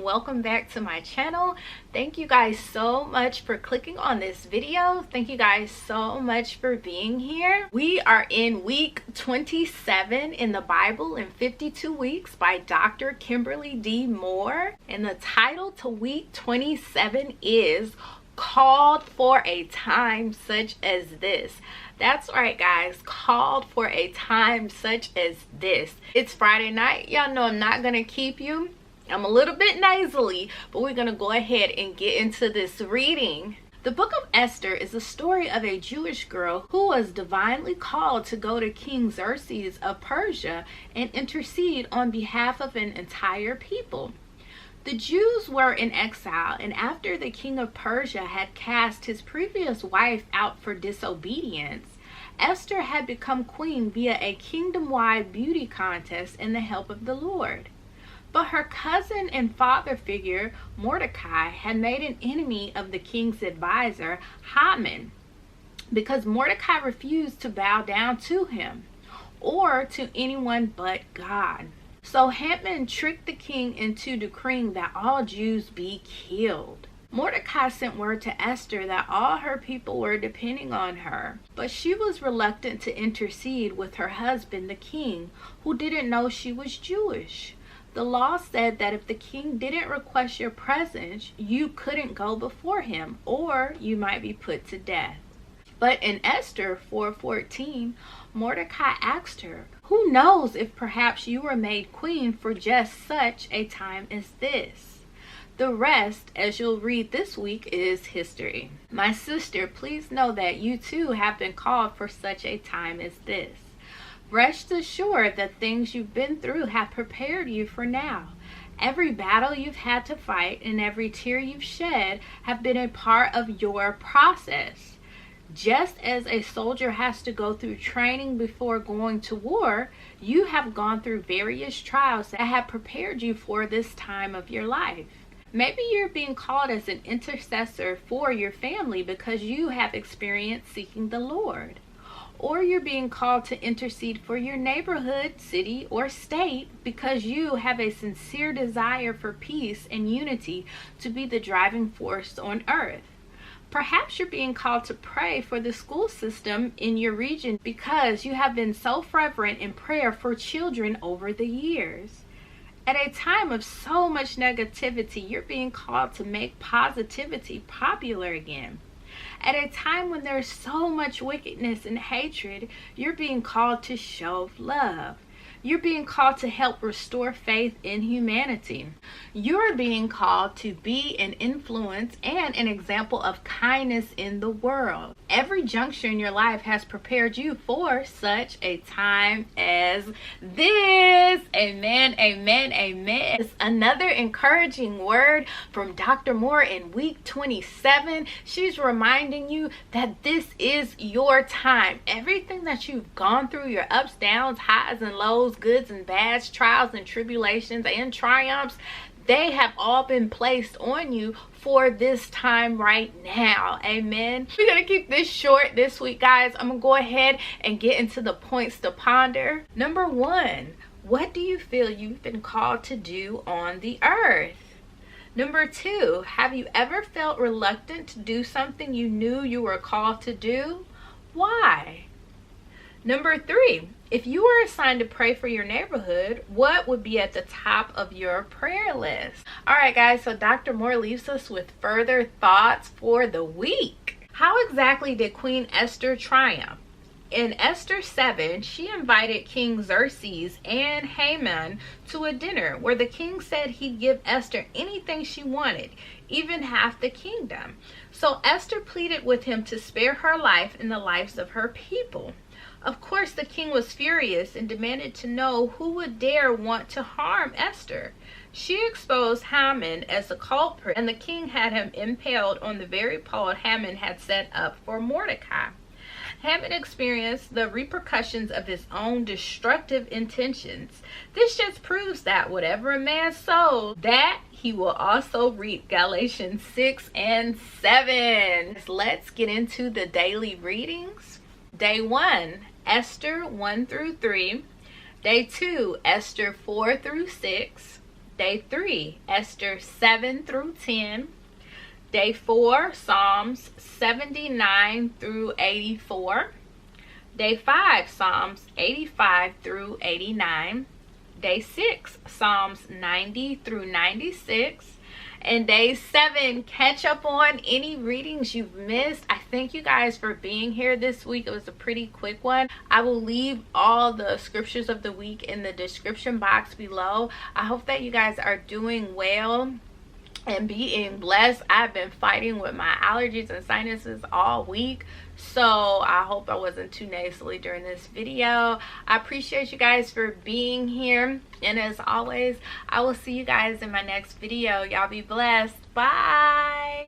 welcome back to my channel. Thank you guys so much for clicking on this video. Thank you guys so much for being here. We are in week 27 in the Bible in 52 weeks by Dr. Kimberly D Moore, and the title to week 27 is Called for a Time Such as This. That's right, guys, called for a time such as this. It's Friday night. Y'all know I'm not gonna keep you. I'm a little bit nasally, but we're gonna go ahead and get into this reading. The book of Esther is a story of a Jewish girl who was divinely called to go to King Xerxes of Persia and intercede on behalf of an entire people. The Jews were in exile, and after the king of Persia had cast his previous wife out for disobedience, Esther had become queen via a kingdom-wide beauty contest in the help of the Lord. But her cousin and father figure, Mordecai, had made an enemy of the king's advisor, Haman, because Mordecai refused to bow down to him or to anyone but God. So Haman tricked the king into decreeing that all Jews be killed. Mordecai sent word to Esther that all her people were depending on her, but she was reluctant to intercede with her husband, the king, who didn't know she was Jewish. The law said that if the king didn't request your presence, you couldn't go before him, or you might be put to death. But in Esther 4:14, Mordecai asked her, "Who knows if perhaps you were made queen for just such a time as this?" The rest, as you'll read this week, is history. My sister, please know that you too have been called for such a time as this. Rest assured that things you've been through have prepared you for now. Every battle you've had to fight and every tear you've shed have been a part of your process. Just as a soldier has to go through training before going to war, you have gone through various trials that have prepared you for this time of your life. Maybe you're being called as an intercessor for your family because you have experience seeking the Lord. Or you're being called to intercede for your neighborhood, city, or state because you have a sincere desire for peace and unity to be the driving force on earth. Perhaps you're being called to pray for the school system in your region because you have been so fervent in prayer for children over the years. At a time of so much negativity, you're being called to make positivity popular again. At a time when there's so much wickedness and hatred, you're being called to show love. You're being called to help restore faith in humanity. You're being called to be an influence and an example of kindness in the world. Every juncture in your life has prepared you for such a time as this. Amen, amen, amen. It's another encouraging word from Dr. Moore in week 27. She's reminding you that this is your time. Everything that you've gone through, your ups, downs, highs and lows, goods and bads, trials and tribulations and triumphs, they have all been placed on you for this time right now. Amen. We're gonna keep this short this week, guys. I'm gonna go ahead and get into the points to ponder. Number one, what do you feel you've been called to do on the earth? Number two, have you ever felt reluctant to do something you knew you were called to do? Why? Number three, if you were assigned to pray for your neighborhood, what would be at the top of your prayer list? All right, guys, so Dr. Moore leaves us with further thoughts for the week. How exactly did Queen Esther triumph? In Esther 7, she invited King Xerxes and Haman to a dinner where the king said he'd give Esther anything she wanted, even half the kingdom. So Esther pleaded with him to spare her life and the lives of her people. Of course, the king was furious and demanded to know who would dare want to harm Esther. She exposed Haman as the culprit, and the king had him impaled on the very pole Haman had set up for Mordecai. Haman experienced the repercussions of his own destructive intentions. This just proves that whatever a man sows, that he will also reap. Galatians 6 and 7. Let's get into the daily readings. Day 1, Esther 1 through 3. Day 2, Esther 4 through 6. Day 3, Esther 7 through 10. Day 4, Psalms 79 through 84. Day 5, Psalms 85 through 89. Day 6, Psalms 90 through 96. And day 7, catch up on any readings you've missed. I thank you guys for being here this week. It was a pretty quick one. I will leave all the scriptures of the week in the description box below. I hope that you guys are doing well and being blessed. I've been fighting with my allergies and sinuses all week, so I hope I wasn't too nasally during this video. I appreciate you guys for being here, and as always, I will see you guys in my next video. Y'all be blessed. Bye.